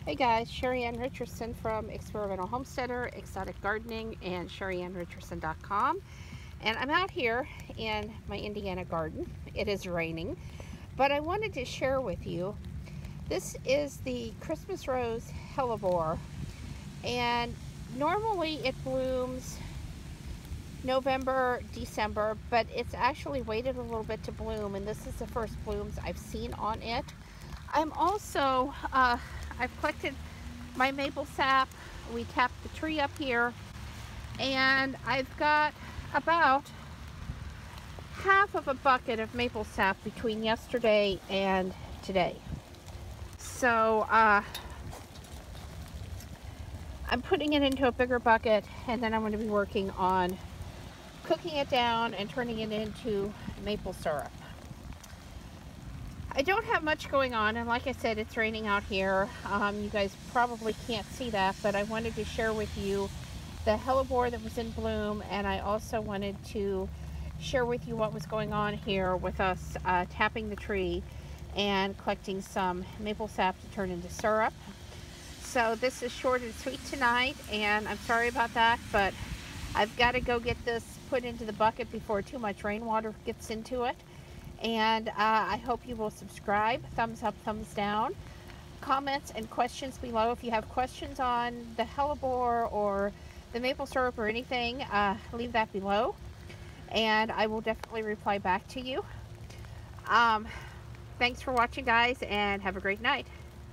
Hey guys, Sheri and Richerson from Experimental Homesteader, Exotic Gardening, and SheriandRicherson.com. And I'm out here in my Indiana garden. It is raining, but I wanted to share with you. This is the Christmas rose Hellebore, and normally it blooms November, December, but it's actually waited a little bit to bloom, and this is the first blooms I've seen on it. I'm also, I've collected my maple sap. We tapped the tree up here, and I've got about half of a bucket of maple sap between yesterday and today. So I'm putting it into a bigger bucket, and then I'm going to be working on cooking it down and turning it into maple syrup. I don't have much going on, and like I said, it's raining out here. You guys probably can't see that, but I wanted to share with you the Hellebore that was in bloom, and I also wanted to share with you what was going on here with us tapping the tree and collecting some maple sap to turn into syrup. So this is short and sweet tonight, and I'm sorry about that, but I've got to go get this put into the bucket before too much rainwater gets into it. And I hope you will subscribe, thumbs up, thumbs down, comments and questions below. If you have questions on the Hellebore or the maple syrup or anything, leave that below, and I will definitely reply back to you. Thanks for watching, guys, and have a great night.